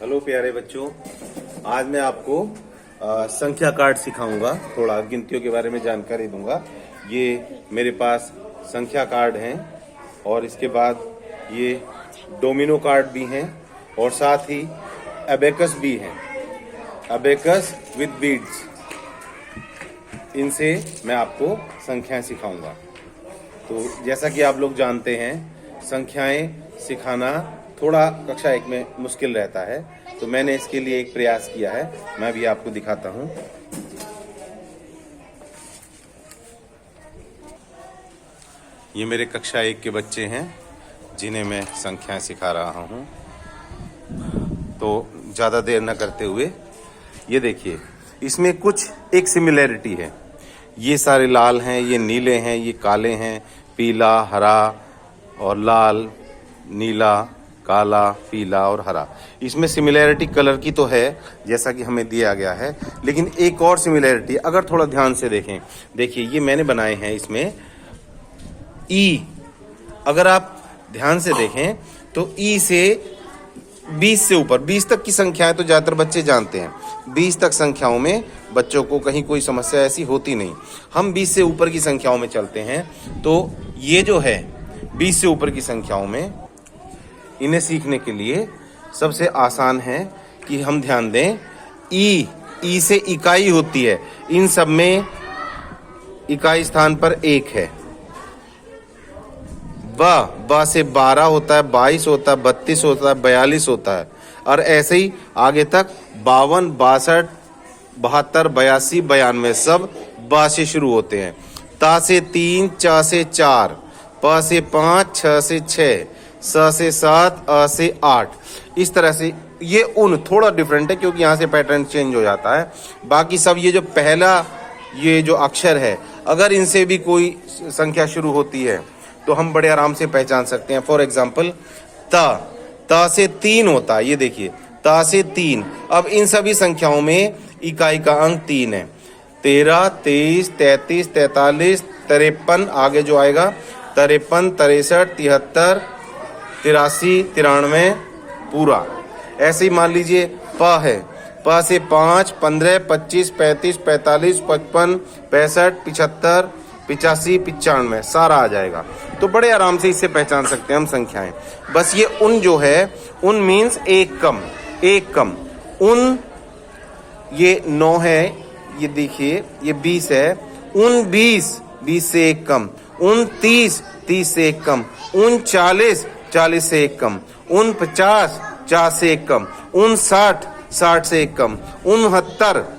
Hello प्यारे बच्चों, आज मैं आपको संख्या कार्ड सिखाऊंगा। थोड़ा गिनतियों के बारे में जानकारी दूंगा। ये मेरे पास संख्या कार्ड हैं और इसके बाद ये डोमिनो कार्ड भी हैं और साथ ही अबेकस भी हैं, अबेकस विद बीड्स। इनसे मैं आपको संख्याएं सिखाऊंगा। तो जैसा कि आप लोग जानते हैं, संख्याएं सिखाना थोड़ा कक्षा 1 में मुश्किल रहता है, तो मैंने इसके लिए एक प्रयास किया है। मैं भी आपको दिखाता हूं। ये मेरे कक्षा 1 के बच्चे हैं जिन्हें मैं संख्याएं सिखा रहा हूं। तो ज़्यादा देर न करते हुए ये देखिए, इसमें कुछ एक सिमिलैरिटी है। ये सारे लाल हैं, ये नीले हैं, ये काले हैं, पीला, हरा और लाल, नीला, काला, पीला और हरा। इसमें सिमिलैरिटी कलर की तो है जैसा कि हमें दिया गया है, लेकिन एक और सिमिलैरिटी अगर थोड़ा ध्यान से देखें, देखिए ये मैंने बनाए हैं इसमें ई। अगर आप ध्यान से देखें तो ई से 20 से ऊपर, 20 तक की संख्याएं तो ज़्यादातर बच्चे जानते हैं। 20 तक संख्याओं में बच्चों को कहीं कोई समस्या ऐसी होती नहीं। हम 20 से ऊपर की संख्याओं में चलते हैं, तो ये जो है 20 से ऊपर की संख्याओं में, इन्हें सीखने के लिए सबसे आसान है कि हम ध्यान दें, ई से इकाई होती है। इन सब में इकाई स्थान पर 1 है। ब से 12 होता है, 22 होता है, 32 होता है, 42 होता है और ऐसे ही आगे तक 52, 62, 72, 82, 92 सब बा से शुरू होते हैं। ता से 3, चा से 4, प से 5, छ से 6, स से 7, अ से 8। इस तरह से ये उन थोड़ा डिफरेंट है क्योंकि यहाँ से पैटर्न चेंज हो जाता है। बाकी सब ये जो पहला ये जो अक्षर है, अगर इनसे भी कोई संख्या शुरू होती है तो हम बड़े आराम से पहचान सकते हैं। फॉर एग्जाम्पल ता से 3 होता है। ये देखिए, ता से 3। अब इन सभी संख्याओं में इकाई का अंक 3 है। 13, 23, 33, 43, 53, आगे जो आएगा 53, 63, 73, 83, 93 पूरा। ऐसे ही मान लीजिए प है, प से 5, 15, 25, 35, 45, 55, 65, 75, 85, 95 सारा आ जाएगा। तो बड़े आराम से इससे पहचान सकते हैं हम संख्याएं। बस ये उन जो है, उन मीन्स एक कम। उन ये 9 है, ये देखिए ये 20 है। उन 20 से एक कम। उन 30 से एक कम। उन 40 से एक कम। उन 50 से एक कम। उन 60 से एक कम। उन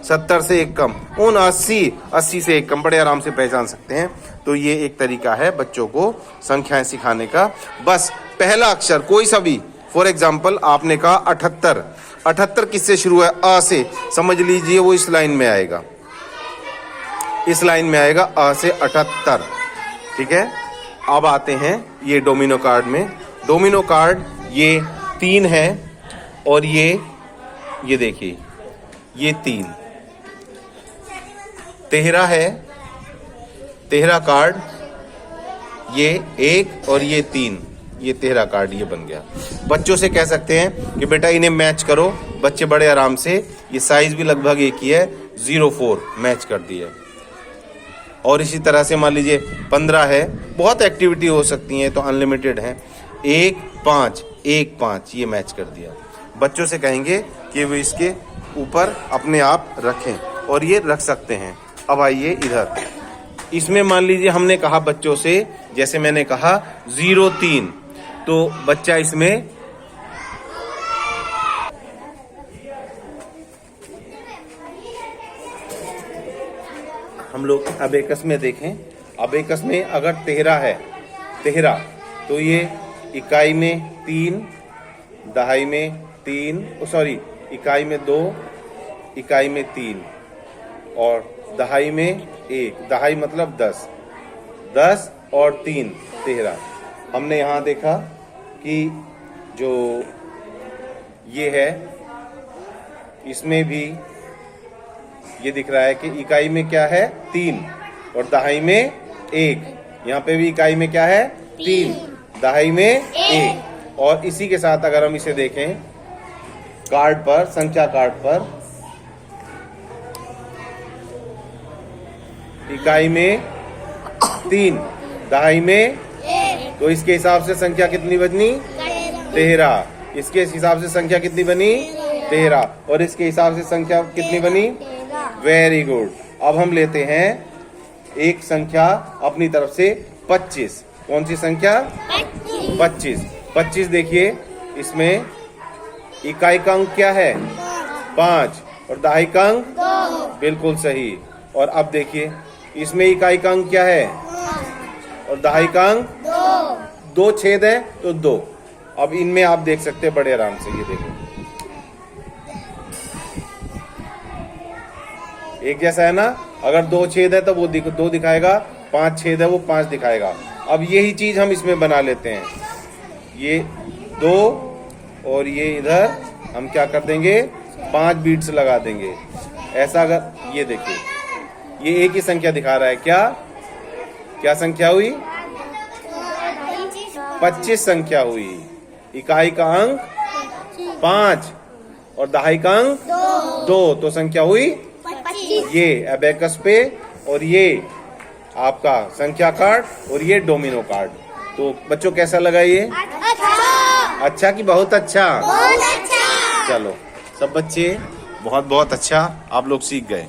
70 से एक कम। उन 80 से एक कम। बड़े आराम से पहचान सकते हैं। तो ये एक तरीका है बच्चों को संख्याएं सिखाने का। बस पहला अक्षर कोई सा भी, फॉर एग्जाम्पल आपने कहा 78 किससे शुरू है? अ से। समझ लीजिए वो इस लाइन में आएगा, इस लाइन में आएगा अ से 78। ठीक है। अब आते हैं ये डोमिनो कार्ड में। डोमिनो कार्ड ये 3 है और ये देखिए ये 3। तेहरा है, तेहरा कार्ड ये 1 और ये 3। ये तेहरा कार्ड ये बन गया। बच्चों से कह सकते हैं कि बेटा इन्हें मैच करो। बच्चे बड़े आराम से, ये साइज भी लगभग एक ही है, 04 मैच कर दिया। और इसी तरह से मान लीजिए 15 है, बहुत एक्टिविटी हो सकती है तो अनलिमिटेड है। 1, 5, 1, 5 ये मैच कर दिया। बच्चों से कहेंगे कि वो इसके ऊपर अपने आप रखें और ये रख सकते हैं। अब आइए इधर, इसमें मान लीजिए हमने कहा बच्चों से, जैसे मैंने कहा 03, तो बच्चा इसमें हम लोग अबेकस में देखें। अबेकस में अगर तेहरा है, तेहरा, तो ये इकाई में 3, दहाई में 3, इकाई में 2, इकाई में 3 और दहाई में 1। दहाई मतलब 10 और 3 तेहरा। हमने यहाँ देखा कि जो ये है, इसमें भी ये दिख रहा है कि इकाई में क्या है? 3 और दहाई में 1। यहाँ पे भी इकाई में क्या है? 3, दहाई में 1। और इसी के साथ अगर हम इसे देखें कार्ड पर, संख्या कार्ड पर इकाई में 3, दहाई में, तो इसके हिसाब से संख्या कितनी बनी? 13। इसके हिसाब से संख्या कितनी बनी? 13। और इसके हिसाब से संख्या कितनी बनी? Very good. अब हम लेते हैं एक संख्या अपनी तरफ से 25। कौन सी संख्या? 25। 25 देखिए, इसमें इकाई का अंक क्या है? 5 और दहाई का अंक 2। बिल्कुल सही। और अब देखिए, इसमें इकाई का अंक क्या है और दहाई का अंक 2। 2 छेद है तो 2। अब इनमें आप देख सकते हैं बड़े आराम से, ये देखो एक जैसा है ना। अगर 2 छेद है तो वो 2 दिखाएगा, 5 छेद है वो 5 दिखाएगा। अब यही चीज हम इसमें बना लेते हैं। ये 2 और ये इधर हम क्या कर देंगे? 5 बीट्स लगा देंगे। ऐसा अगर ये देखिए, ये एक ही संख्या दिखा रहा है। क्या संख्या हुई? 25 संख्या हुई। इकाई का अंक 5 और दहाई का अंक 2, तो संख्या हुई 25। ये एबेकस पे, और ये आपका संख्या कार्ड, और ये डोमिनो कार्ड। तो बच्चों कैसा लगा ये? अच्छा कि बहुत अच्छा? बहुत अच्छा। चलो सब बच्चे बहुत बहुत अच्छा, आप लोग सीख गए।